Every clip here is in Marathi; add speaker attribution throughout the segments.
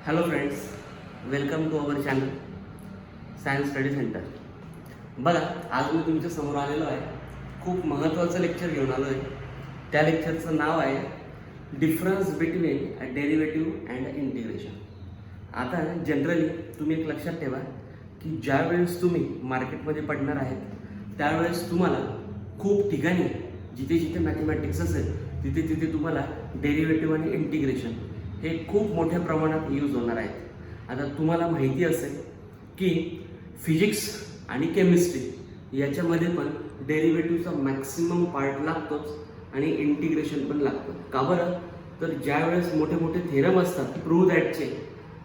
Speaker 1: Hello friends, welcome to our channel science study centre. बघा, आज मी तुमच्या समोर आलेलो आहे. खूप महत्त्वाचं लेक्चर घेऊन आलो आहे. त्या लेक्चरचं नाव आहे difference between derivative and integration. आता जनरली तुम्ही एक लक्षात ठेवा की ज्यावेळेस तुम्ही मार्केटमध्ये पडणार आहेत त्यावेळेस तुम्हाला खूप ठिकाणी जिथे जिथे मॅथमॅटिक्स असेल तिथे तिथे तुम्हाला डेरिव्हेटिव्ह आणि इंटिग्रेशन हे खूप मोठ्या प्रमाणात यूज होणार आहेत. आता तुम्हाला माहिती असेल की फिजिक्स आणि केमिस्ट्री याच्यामध्ये पण डेरिव्हेटिव्हचा मॅक्सिमम पार्ट लागतोच आणि इंटिग्रेशन पण लागतं. का बरं? तर ज्यावेळेस मोठे मोठे थेरम असतात प्रूव्ह दॅटचे,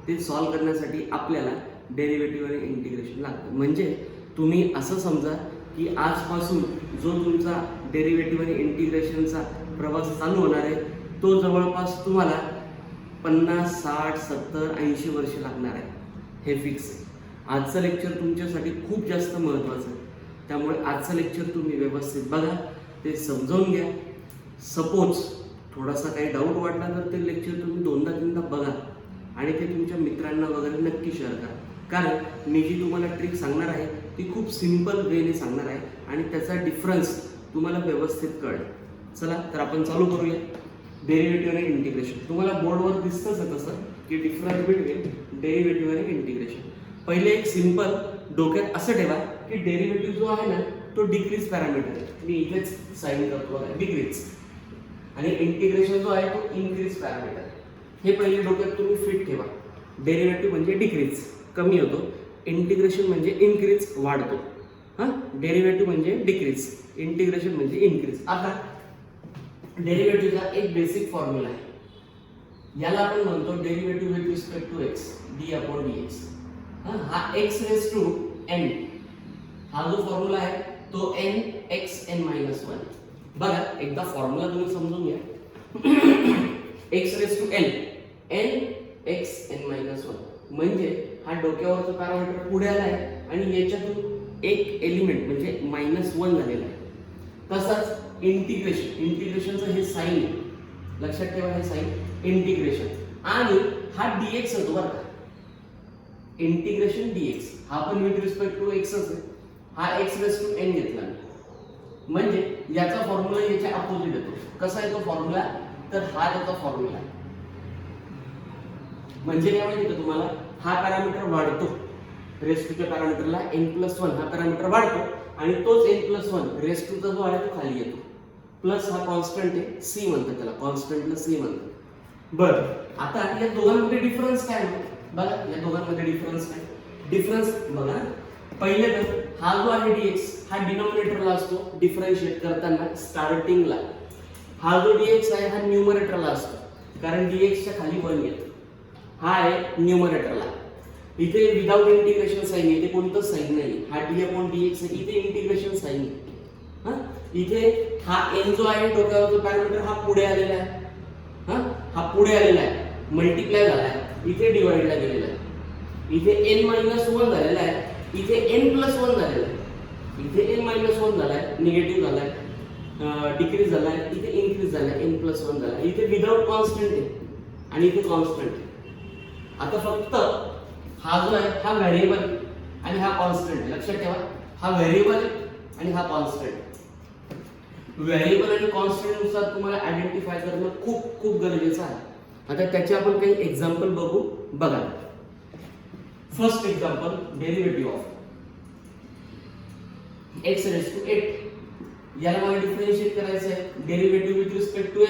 Speaker 1: ते सॉल्व करण्यासाठी आपल्याला डेरिव्हेटिव्ह आणि इंटिग्रेशन लागतं. म्हणजे तुम्ही असं समजा की आजपासून जो तुमचा डेरिव्हेटिव्ह आणि इंटिग्रेशनचा प्रवास चालू होणार आहे तो जवळपास तुम्हाला 50, 60, 70, 80 वर्ष लागणार आहे. हे फिक्स आहे. आजचं लेक्चर तुमच्यासाठी खूप जास्त महत्त्वाचं आहे. त्यामुळे आजचं लेक्चर तुम्ही व्यवस्थित बघा, ते समजावून घ्या. सपोज थोडासा काही डाऊट वाटला तर ते लेक्चर तुम्ही 2दा-3दा बघा आणि ते तुमच्या मित्रांना वगैरे नक्की शेअर करा. कारण मी जी तुम्हाला ट्रिक सांगणार आहे ती खूप सिंपल वेने सांगणार आहे आणि त्याचा डिफरन्स तुम्हाला व्यवस्थित कळेल. चला तर आपण चालू करूया. डेरिव्हेटिव्ह आणि इंटिग्रेशन तुम्हाला बोर्डवर दिसतंच आहे तसं की डिफरन्स बिटवीन डेरिव्हेटिव्ह आणि इंटिग्रेशन. पहिले एक सिंपल डोक्यात असं ठेवा की डेरिव्हेटिव्ह जो आहे ना तो डिक्रीज पॅरामीटर आहे. मी इथेच साइन करतो बघा, डिक्रीज. आणि इंटिग्रेशन जो आहे तो इन्क्रीज पॅरामीटर. हे पहिले डोक्यात तुम्ही फिट ठेवा. डेरिव्हेटिव्ह म्हणजे डिक्रीज, कमी होतो. इंटिग्रेशन म्हणजे इन्क्रीज, वाढतो. हां, डेरिव्हेटिव्ह म्हणजे डिक्रीज, इंटिग्रेशन म्हणजे इन्क्रीज. आता डेरिव्हेटिव्हचा एक बेसिक फॉर्म्युला आहे. याला आपण म्हणतो derivative with respect to x, d/dx. हा x रेज टू n, हा जो फॉर्म्युला आहे तो n xn-1. बघा, एकदा फॉर्म्युला तुम्ही समजून घ्या. x raise to n, n xn-1 म्हणजे हा डोक्यावरचा पॅरामीटर पुढे आला आहे आणि याच्यातून एक एलिमेंट म्हणजे -1 झालेला आहे. तसाच इंटिग्रेशनचं हे साइन लक्षात ठेवा, हे साइन इंटिग्रेशन. आणि हा dx होतो बरं का, इंटिग्रेशन dx. हा पण विथ रिस्पेक्ट टू x आहे. हा x रेज टू n घेतला म्हणजे याचा फॉर्म्युला याच्या अपोजिट येतो. कसा आहे तो फॉर्म्युला? तर हा त्याचा फॉर्म्युला आहे. म्हणजे काय माहिती का तुम्हाला? हा पॅरामीटर वाढतो, रेज टूच्या पॅरामीटरला n+1 हा पॅरामीटर वाढतो आणि तोच n+1 रेज टूचा जो आहे तो खाली येतो. प्लस हा कॉन्स्टंट आहे, c म्हणतात त्याला, कॉन्स्टंटला c म्हणतात. बरं, आता या दोघांमध्ये डिफरन्स काय आहे बघा. या दोघांमध्ये डिफरन्स काय? डिफरन्स बघा. पहिले तर हा जो आहे dx हा डिनॉमिनेटरला असतो डिफरन्शिएट करताना स्टार्टिंगला. हा जो dx आहे हा न्यूमरेटरला असतो कारण dx च्या खाली 1 येतो. हा आहे न्यूमरेटरला. इथे विदाउट इंटिग्रेशन साइन आहे, इथे कोणतंच साइन नाही. हा d/dx आहे, इथे इंटिग्रेशन साइन आहे. इथे हा n जो आहे डोक्यावरचा पॅरामीटर हा पुढे आलेला आहे. हा पुढे आलेला आहे, मल्टिप्लाय झाला आहे, इथे डिवाइडला गेलेला आहे. इथे n-1 झालेला आहे, इथे n+1 झालेला आहे. इथे n-1 झाला आहे, निगेटिव्ह झाला आहे, डिक्रीज झाला आहे, इथे इन्क्रीज झाला आहे, n+1 झाला आहे. इथे विदाउट कॉन्स्टंट आहे आणि इथे कॉन्स्टंट आहे. आता फक्त हा जो आहे हा व्हेरिएबल आणि हा कॉन्स्टंट आहे. लक्षात ठेवा, हा व्हेरिएबल आणि हा कॉन्स्टंट. व्हेरिएबल आणि कॉन्स्टंट नुसार तुम्हाला आयडेंटिफाय करणं खूप खूप गरजेचं आहे. आता त्याचे आपण काही एक्झाम्पल बघू. बघा, first example, derivative of x raise to 8. याला मला डिफरन्शिएट करायचं आहे. Derivative with respect to x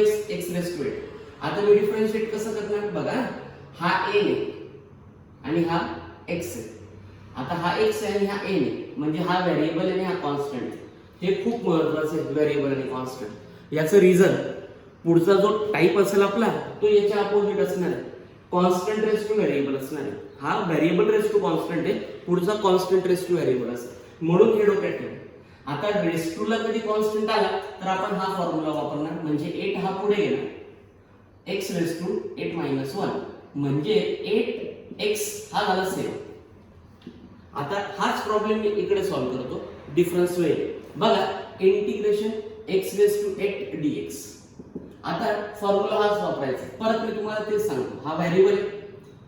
Speaker 1: raise to 8. आता मी डिफरन्शिएट कसं करणार बघा. हा a आहे आणि हा x आहे. आता हा x आहे आणि हा a आहे म्हणजे हा व्हेरिएबल आणि हा कॉन्स्टंट आहे. हे खूप महत्त्वाचं आहे, व्हेरिएबल आणि कॉन्स्टंट. याचं रिझन पुढचा जो टाइप असेल आपला तो याच्या अपोजिट असणार आहे. कॉन्स्टंट रेज टू व्हेरिएबल असणार आहे. हा व्हेरिएबल रेज टू कॉन्स्टंट आहे, पुढचा कॉन्स्टंट रेज टू व्हेरिएबल असेल. म्हणून हे डोक्यात ठेवा. आता रेज टू ला कधी कॉन्स्टंट आला तर आपण हा फॉर्म्युला वापरणार. म्हणजे 8 हा पुढे गेला, x रेज टू 8-1 म्हणजे 8x हा झाला 7. आता हाच प्रॉब्लेम मी इकडे सॉल्व्ह करतो डिफरन्स वे. बघा, integration x raise to 8 dx. आता फॉर्म्युला हाच वापरायचा. परत मी तुम्हाला तेच सांगतो, हा व्हेरिएबल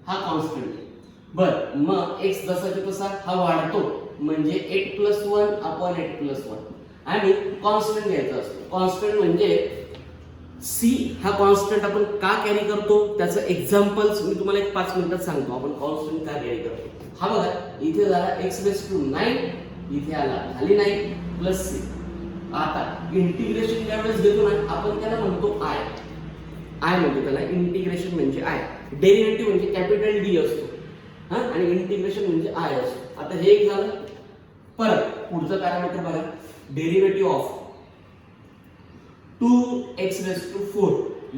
Speaker 1: हा कॉन्स्टंट आहे. बर मग x जसाच्या तसा हा वाढतो म्हणजे 8+1 अपॉन 8+1 आणि कॉन्स्टंट घ्यायचा असतो. कॉन्स्टंट म्हणजे c हा कॉन्स्टंट आपण का कॅरी करतो त्याचं एक्झाम्पल्स मी तुम्हाला एक 5 मिनिटात सांगतो. आपण कॉन्स्टंट का कॅरी करतो. हा बघा इथे झाला x⁹9 इथे आला खाली 9 प्लस c. आता इंटिग्रेशन ज्यावेळेस घेतो ना आपण त्याला म्हणतो आय म्हणतो त्याला. इंटिग्रेशन म्हणजे आय, डेरिव्हेटिव्ह म्हणजे कॅपिटल डी असतो हा आणि इंटिग्रेशन म्हणजे आय असतो. आता हे एक झालं. परत पुढचं पॅरामीटर बघा डेरिव्हेटिव्ह ऑफ 2x⁴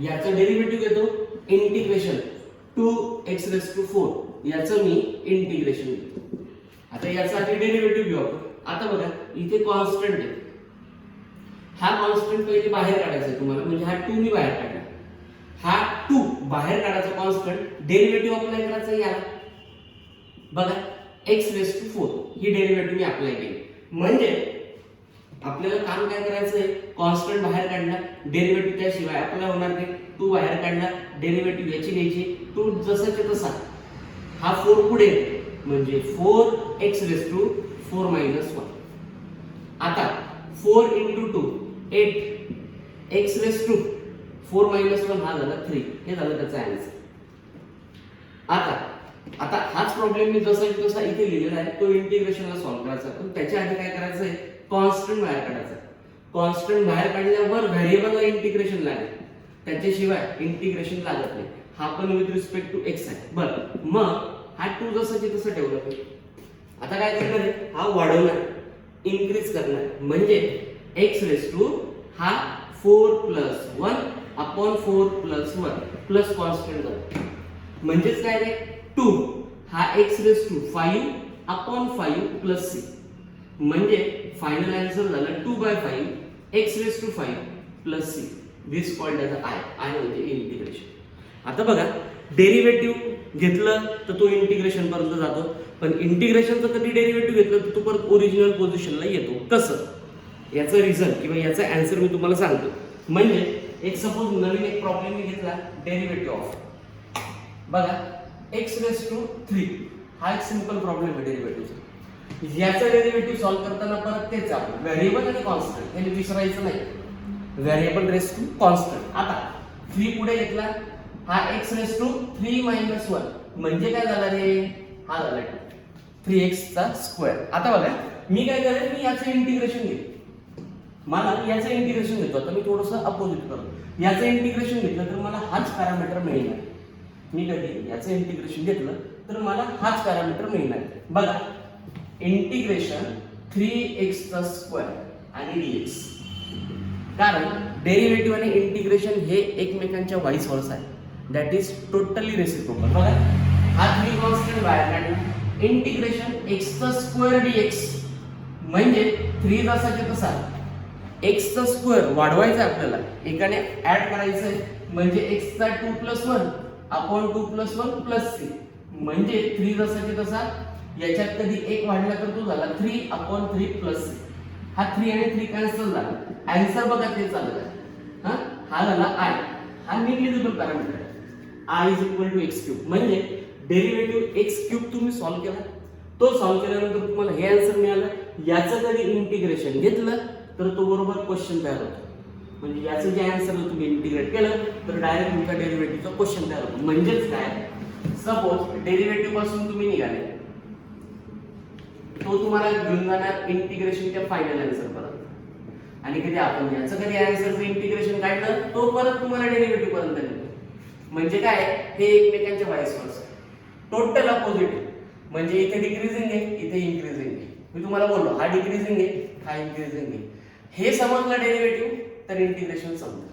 Speaker 1: याचं डेरिव्हेटिव्ह घेतो इंटिग्रेशन 2x⁴ याचं मी इंटिग्रेशन घेतो. आता याचा आधी डेरिव्हेटिव्ह घेऊ आपण. आता बघा इथे कॉन्स्टंट आहे. हा कॉन्स्टंट पहिले बाहेर काढायचा आहे तुम्हाला म्हणजे हा 2 मी बाहेर काढला. हा 2 बाहेर काढायचा कॉन्स्टंट डेरिव्हेटिव्ह अप्लाय करायचा याला. बघा x⁴ ही डेरिव्हेटिव्ह मी अप्लाय केली म्हणजे आपल्याला काम काय करायचं आहे. कॉन्स्टंट बाहेर काढला डेरिव्हेटिव्ह त्याशिवाय अप्लाय होणार नाही. 2 बाहेर काढला डेरिव्हेटिव्ह याची घ्यायची 2 जसाच्या तसा हा 4 पुढे म्हणजे 4x⁴ - 1. आता 4 × 2 8 x⁴ - 1 हा झाला 3. हे झालं त्याचा आन्सर. आता हाच प्रॉब्लेम मी जसा तसा इथे लिहिलेला आहे तो इंटिग्रेशनला सॉल्व्ह करायचा. पण त्याच्या आधी काय करायचं आहे कॉन्स्टंट बाहेर काढायचा. कॉन्स्टंट बाहेर काढल्यावर व्हेरिएबलला इंटिग्रेशन लागेल त्याच्याशिवाय इंटिग्रेशन लागत नाही. हा पण विथ रिस्पेक्ट टू x आहे. बरं मग हा 2 जसाची तसं ठेवलं पाहिजे. आता काय करणार आहे हा वाढवणार इन्क्रीज करणार म्हणजे x⁴ हा 4+1 अपॉन 4+1 प्लस कॉन्स्टंट झाला म्हणजेच काय रे 2 हा x⁵ अपॉन 5 प्लस c म्हणजे फायनल आन्सर झाला 2/5 x⁵ plus c. This called as I म्हणजे इंटिग्रेशन. आता बघा डेरिव्हेटिव्ह घेतलं तर तो इंटिग्रेशन पर्यंत जातो. पण इंटिग्रेशनचं कधी डेरिव्हेटिव्ह घेतलं तर तो परत ओरिजिनल पोझिशनला येतो. कसं याचं रिझल्ट किंवा याचा आन्सर मी तुम्हाला सांगतो. म्हणजे एक सपोज नवीन एक प्रॉब्लेम मी घेतला डेरिव्हेटिव्ह ऑफ बघा x⁵ हा एक सिंपल प्रॉब्लेम आहे डेरिव्हेटिव्हचा. याचा डेरिव्हेटिव्ह सॉल्व्ह करताना परत तेच आपण व्हेरिएबल आणि कॉन्स्टंट हे विसरायचं नाही. Variable raise to constant. आता 3 पुढे घेतला हा x⁵ 3 - 1 म्हणजे काय झाला रे हा झाला 3x². आता बघा मी काय करेन मी याचं इंटिग्रेशन घेतो. मला याचं इंटिग्रेशन घेतो. आता मी थोडंसं अपोजिट करतो. याचं इंटिग्रेशन घेतलं तर मला हाच पॅरामीटर मिळणार. मी कधी याचं इंटिग्रेशन घेतलं तर मला हाच पॅरामीटर मिळणार. बघा इंटिग्रेशन 3x² आणि dx. कारण डेरिव्हेटिव्ह आणि इंटिग्रेशन हे एकमेकांच्या व्हाईस वर्सा आहे. That is totally reciprocal. बघा हा 3 कॉन्स्टंट बाहेर काढला इंटिग्रेशन x² dx म्हणजे 3 जसाच्या तसा x² वाढवायचा आपल्याला एकाने ऍड करायचं आहे म्हणजे x2+1 अपॉन 2+1 प्लस c म्हणजे 3 जसाच्या तसा याच्यात कधी एक वाढला तर तो झाला 3 अपॉन 3 प्लस c. हा 3 आणि 3 कॅन्सल झाला. आन्सर बघा तेच आलं. हा झाला i. हा निग्लिजिबल पॅरामीटर आहे. i = x³ म्हणजे डेरिव्हेटिव्ह x³ तुम्ही सॉल्व्ह केला. तो सॉल्व्ह केल्यानंतर तुम्हाला हे आन्सर मिळालं. याचं कधी इंटिग्रेशन घेतलं तर तो बरोबर क्वेश्चन तयार होतो. म्हणजे याचं जे आन्सर तुम्ही इंटिग्रेट केलं तर डायरेक्ट तुमचा डेरिव्हेटिव्हचा क्वेश्चन तयार होतो. म्हणजेच काय सपोज डेरिव्हेटिव्ह पासून तुम्ही निघाले तो तुम्हाला घेऊन जाणार इंटिग्रेशनच्या फायनल आन्सर पर्यंत. आणि कधी आपण याचं कधी आन्सरचं इंटिग्रेशन काढलं तो परत तुम्हाला डेरिव्हेटिव्ह पर्यंत नेतो. म्हणजे काय हे एकमेकांच्या व्हाईस वर्सा टोटल अपोजिट. म्हणजे इथे डिक्रीजिंग आहे इथे इन्क्रीजिंग आहे. मी तुम्हाला बोललो हा डिक्रीजिंग आहे हा इन्क्रीजिंग आहे. हे समजलं डेरिव्हेटिव्ह तर इंटिग्रेशन समजलं.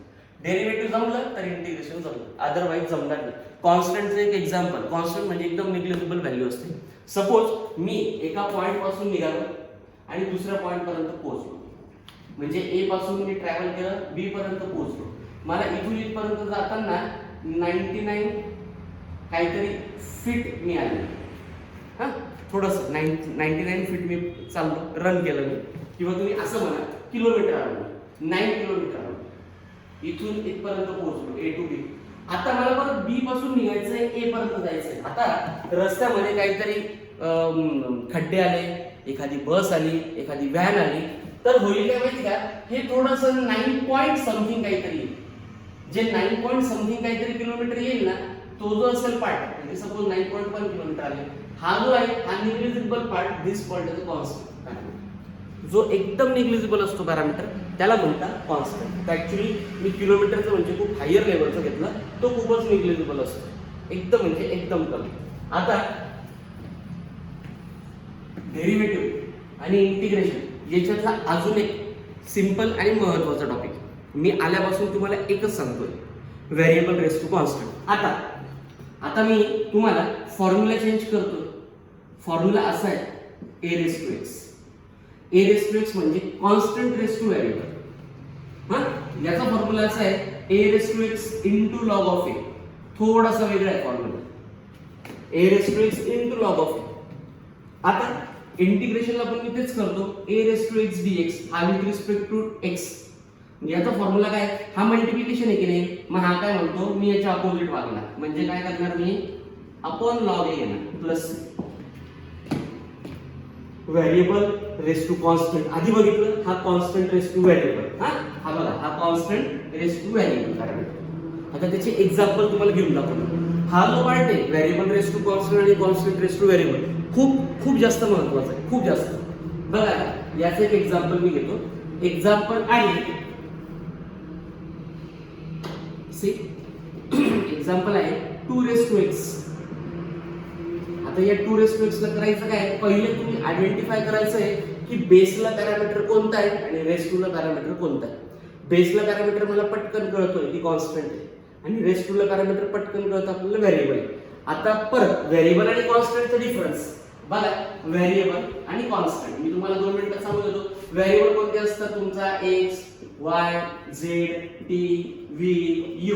Speaker 1: डेरिव्हेटिव्ह जमलं तर इंटिग्रेशन जमलं. अदरवाईज जमणार नाही. कॉन्स्टंटचं एक एक्झाम्पल. कॉन्स्टंट म्हणजे एकदम निग्लिजिबल व्हॅल्यू असते. सपोज मी एका पॉइंट पासून निघालो आणि दुसऱ्या पॉइंट पर्यंत पोहोचलो. म्हणजे ए पासून मी ट्रॅव्हल केलं बी पर्यंत पोहोचलो. मला इथून इथपर्यंत जाताना 99 काहीतरी फीट मी आले. थोडंसं 99 फीट मी चाललो रन केलं मी किंवा तुम्ही असं म्हणा किलोमीटर आलो 9 किलोमीटर आलो. इथून इथपर्यंत पोहोचलो A to B. आता मला परत बी पासून निघायचंय ए पर्यंत जायचंय. आता रस्त्यामध्ये काहीतरी खड्डे आले, एखादी बस आली, एखादी व्हॅन आली, तर होईल काय माहिती का, हे थोडंसं 9 पॉईंट समथिंग काहीतरी येईल. जे 9 पॉईंट समथिंग काहीतरी किलोमीटर येईल ना, तो जो असेल पार्ट, म्हणजे सपोज 9.1 किलोमीटर आले, हा जो आहे हा निग्लिजिबल पार्ट, दिस कॉल्ड एज कॉन्स्टंट. जो एकदम निग्लिजिबल असतो पॅरामीटर त्याला म्हणतात कॉन्स्टंट. ऍक्च्युली मी किलोमीटरचं म्हणजे खूप हायर लेवलचं घेतलं, तो खूपच निग्लिजिबल असतो, एकदम म्हणजे एकदम कमी. आता डेरिव्हेटिव्ह आणि इंटिग्रेशन याच्यातला अजून एक सिंपल आणि महत्वाचा टॉपिक मी आल्यापासून तुम्हाला एकच सांगतोय, व्हेरिएबल रेस टू कॉन्स्टंट. आता मी तुम्हाला फॉर्म्युला चेंज करतो. फॉर्म्युला असा आहे a raise to x. A raise to x म्हणजे कॉन्स्टंट रेस टू व्हेरिएबल. याचा फॉर्म्युला असा आहे a raise to x into log of a. थोडासा वेगळा आहे formula, a raise to x into log of a. आता इंटिग्रेशनला पण मी तेच करतो, a raise to x dx हा विथ रिस्पेक्ट टू एक्स. याचा फॉर्म्युला काय, हा मल्टिप्लिकेशन आहे की नाही, मग हा काय म्हणतो मी याच्या अपोजिट वागणार, म्हणजे काय करणार मी अपॉन लॉग ए घेणार plus variable raise to constant. आधी बघितलं हा कॉन्स्टंट रेस टू व्हेरिएबल, हा बघा हा constant raise to variable parameter. आता त्याचे एक्झाम्पल तुम्हाला घेऊन दाखवतो. हा जो पार्ट आहे व्हेरिएबल रेस टू कॉन्स्टंट आणि कॉन्स्टंट रेस टू व्हेरिएबल खूप खूप जास्त महत्वाचा आहे, खूप जास्त. बघा याचं एक एक्झाम्पल मी घेतो. एक्झाम्पल आहे एक्झाम्पल आहे 2 रेस टू एक्स. आता या 2 रेस टू एक्स ला करायचं काय, पहिले तुम्ही आयडेंटिफाय करायचं आहे की बेसला पॅरामीटर कोणता आहे आणि रेस टू ला पॅरामीटर कोणता आहे. बेसला पॅरामीटर मला पटकन कळतोय की कॉन्स्टंट आहे आणि रेस टू ला पॅरामीटर पटकन कळतं आपल्याला व्हेरिएबल आहे. आता परत व्हेरिएबल आणि कॉन्स्टंटचा डिफरन्स बघा. व्हेरिएबल आणि कॉन्स्टंट मी तुम्हाला 2 मिनिटात सांगू देतो. व्हेरिएबल कोणते असतात, तुमचा x, Y, Z, T, V, you.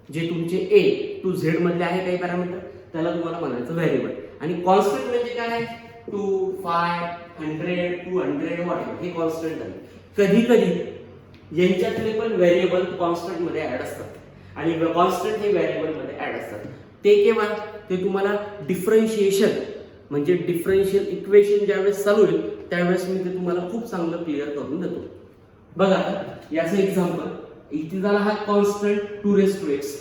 Speaker 1: जे तुमचे ए टू झेड मधले आहे काही पॅरामीटर त्याला तुम्हाला म्हणायचं व्हेरिएबल. आणि कॉन्स्टंट म्हणजे काय आहे, 2, 5, 100, 200 वॉट हे कॉन्स्टंट आहे. कधी कधी यांच्यातले पण व्हेरिएबल कॉन्स्टंट मध्ये ऍड असतात आणि कॉन्स्टंट हे व्हेरिएबल मध्ये ऍड असतात. ते केव्हा, ते तुम्हाला डिफरन्शिएशन म्हणजे डिफरन्शियल इक्वेशन ज्यावेळेस चालू होईल त्यावेळेस मी ते तुम्हाला खूप चांगलं क्लिअर करून देतो. बघा याचं एक्झाम्पल, इथे झाला हा कॉन्स्टंट 2 रेस टू एक्स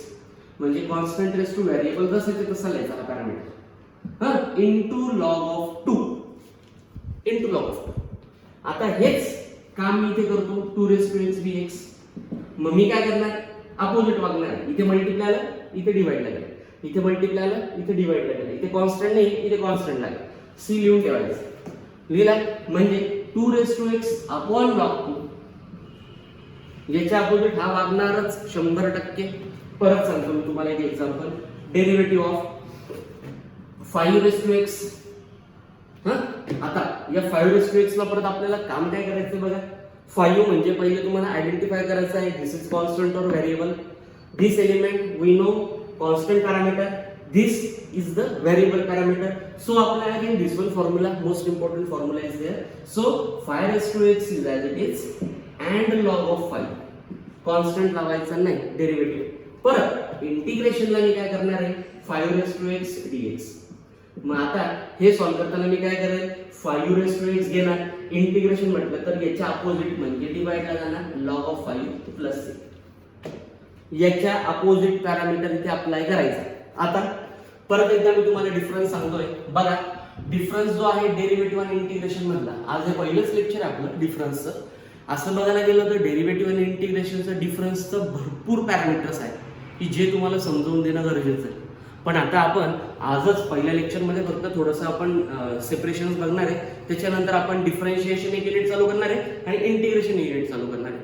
Speaker 1: म्हणजे कॉन्स्टंट रेस टू व्हेरिएबल जसं ते तसा लिहायचा हा parameter into log of 2 into log of 2. आता हेच काम मी इथे करतो 2 रेस टू एक्स dx. मग मी काय करणार, अपोजिट वागणार. इथे मल्टिप्लाय आलं, इथे डिवाइड लागेल, इथे मल्टिप्लाय आलं, इथे डिवाइड लागेल, इथे कॉन्स्टंट नाही, इथे कॉन्स्टंट लागेल. सी लिहून ठेवायचं. लिहिला म्हणजे 2 raise to x upon log 2. याच्या अपोजिट हा वागणारच 100%. परत सांगतो मी तुम्हाला एक example, derivative of 5 raise to x. आता या 5 रेस टू एक्स ला परत आपल्याला काम काय करायचं बघा. 5 म्हणजे पहिले तुम्हाला आयडेंटिफाय करायचं आहे दिस इज कॉन्स्टंट और variable. This element we know constant parameter, this is the variable parameter. So आपल्याला again this one formula, most important formula is there. So 5 raise to x is as it is and log of 5. Constant लावायचा नाही, डेरिव्हेटिव्ह. परत इंटिग्रेशनला मी काय करणार आहे 5 रेस टू एक्स dx. मग आता हे सॉल्व्ह करताना मी काय करेल 5 रेस टू एक्स घेणार, इंटिग्रेशन म्हटलं तर याच्या अपोजिट म्हणजे डिवाइडला जाणार लॉग ऑफ 5 प्लस 6. याच्या अपोजिट पॅरामीटर इथे अप्लाय करायचा. आता परत एकदा मी तुम्हाला डिफरन्स सांगतोय. बघा डिफरन्स जो आहे डेरिव्हेटिव्ह आणि इंटिग्रेशन मधला, आज हे पहिलंच लेक्चर आहे आपलं डिफरन्सचं. असं बघायला गेलं तर डेरिव्हेटिव्ह आणि इंटिग्रेशनचं डिफरन्सचं भरपूर पॅरामीटर्स आहेत की जे तुम्हाला समजावून देणं गरजेचं आहे. पण आता आपण आजच पहिल्या लेक्चरमध्ये फक्त थोडंसं आपण सेपरेशन बघणार आहे. त्याच्यानंतर आपण डिफरन्शिएशन एक युनिट चालू करणार आहे आणि इंटिग्रेशन युनिट चालू करणार आहे.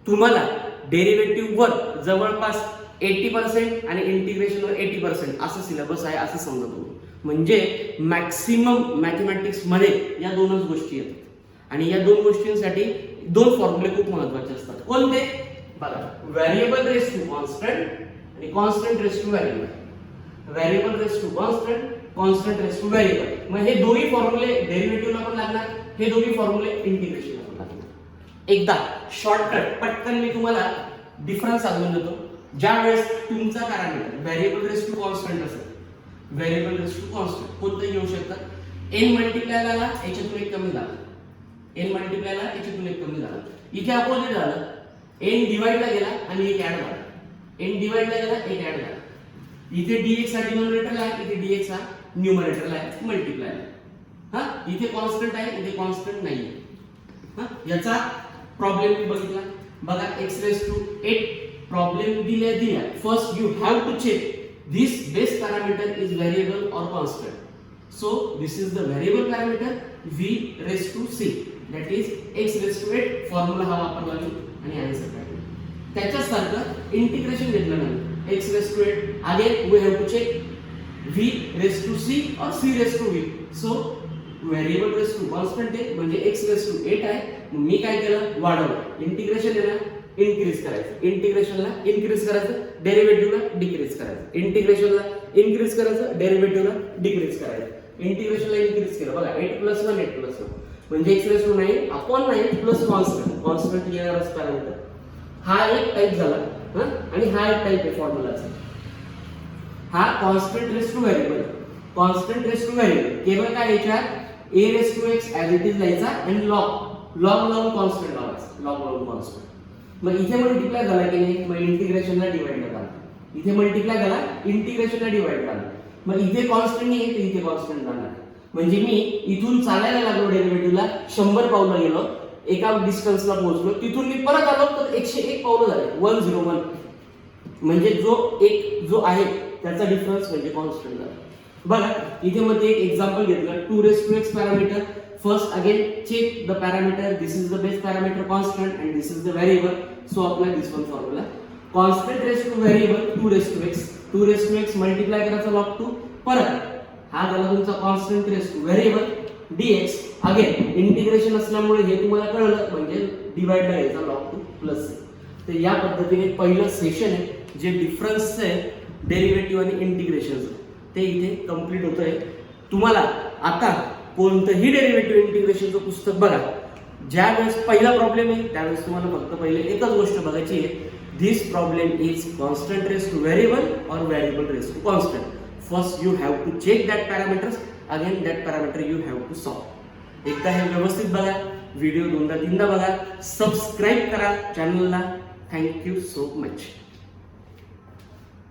Speaker 1: तुम्हाला डेरिव्हेटिव्हवर जवळपास 80% आणि इंटिग्रेशनवर 80% असं सिलेबस आहे असं समजा तुम्ही. म्हणजे मॅक्सिमम मॅथमॅटिक्स मध्ये या 2च गोष्टी येतात आणि या 2 गोष्टींसाठी 2 फॉर्म्युले खूप महत्त्वाचे असतात. कोणते बघा, व्हेरिएबल रेस टू कॉन्स्टंट आणि constant raise to variable. Variable raise to constant, constant raise to variable. मग हे दोन्ही फॉर्म्युले डेरिव्हेटिव्हला पण लागणार, हे दोन्ही फॉर्म्युले इंटिग्रेशनला पण लागणार. एकदा शॉर्टकट पटकन मी तुम्हाला डिफरन्स सांगून देतो. ज्या वेळेस तुमचा parameter variable raise to constant असेल, व्हेरिएबल रेस टू कॉन्स्टंट कोणतंही घेऊ शकतात, n मल्टिप्लाय झाला याच्यातून एक कमी झाला, n मल्टिप्लायला याच्यातून एक कमी झाला. इथे अपोजिट झालं, n डिवाइडला गेला आणि एक ऍड झाला, n डिवाइडला गेला एक ऍड झाला. इथे dx हा डिनोमिनेटरला आहे, इथे dx हा न्यूमरेटरला आहे, मल्टिप्लाय आहे. हा इथे कॉन्स्टंट आहे, इथे कॉन्स्टंट नाहीये. हा याचा प्रॉब्लेम बघितला बघा, x रेस टू 8 प्रॉब्लेम दिल्या first you have to check this base parameter is variable or constant. So this is the variable parameter v raised to c, that is x raised to 8. Formula हा वापरला मी आणि आन्सर काढला. त्याच्यासारखं इंटिग्रेशन घेतलं नाही, x raised to 8 again we have to check v raised to c or c raised to v. So variable raised to constant आहे म्हणजे x raised to 8 आहे. मी काय केलं, वाढवलं. इंटिग्रेशन आहे ना, इनक्रीज करायचं, इंटिग्रेशनला इनक्रीज करायचं, डेरिव्हेटिव्हला डिक्रीज करायचं, इंटिग्रेशनला इनक्रीज करायचं, डेरिव्हेटिव्हला डिक्रीज करायचं. इंटिग्रेशनला इनक्रीज केलं बघा, 8 + 1 8 + 1 म्हणजे x raise to 9 upon 9 plus constant, constant येणारच पॅरामीटर. हा एक टाइप झाला आणि हा एक टाइप आहे फॉर्म्युलाचा. हा constant raise to variable, constant raise to variable केवळ काय याच्यात a raise to x as it is लिहायचा आणि लॉग लावून कॉन्स्टंट लावायचा, लॉग लावून कॉन्स्टंट. मग इथे मल्टिप्लाय झाला की नाही, मग इंटिग्रेशनला डिवाइड झाला. इथे मल्टिप्लाय झाला, इंटिग्रेशनला डिवाइड झाला. मग इथे कॉन्स्टंट नाही आहे, इथे कॉन्स्टंट जाणार. म्हणजे मी इथून चालायला लागलो डेरिव्हेटिव्हला, 100 पावलं गेलो, एका डिस्टन्सला पोहोचलो, तिथून मी परत आलो तर 101 पावलं झाले, 101. म्हणजे जो आहे त्याचा डिफरन्स म्हणजे कॉन्स्टंट झाला. बघा इथे मध्ये एक एक्झाम्पल घेतलं, 2 raise to x parameter. First again check the parameter, this is the base parameter constant and this is the variable, so apply this one formula. Constant raised to variable 2 raised to x, 2 raised to x multiply करायचा log 2, परत हा झाला तुमचा constant raised to variable dx. Again integration असल्यामुळे हे तुम्हाला कळलं म्हणजे डिवाइड ला घ्यायचा log 2 प्लस. तर या पद्धतीने पहिलं सेशन आहे जे डिफरन्स आहे डेरिव्हेटिव्ह आणि इंटिग्रेशनचं, ते इथे कंप्लीट होतंय. तुम्हाला आता कोणतंही डेरिव्हेटिव्ह इंटिग्रेशनचं पुस्तक बघा, ज्या वेळेस पहिला प्रॉब्लेम आहे त्यावेळेस तुम्हाला फक्त पहिले एकच गोष्ट बघायची आहे, this problem is constant raise to variable और variable raise to constant. First you have to check that parameters, again that parameter you have to solve. एकदा हे व्यवस्थित बघा, व्हिडिओ 2दा 3दा बघा, सबस्क्राईब करा चॅनलला. Thank you so much.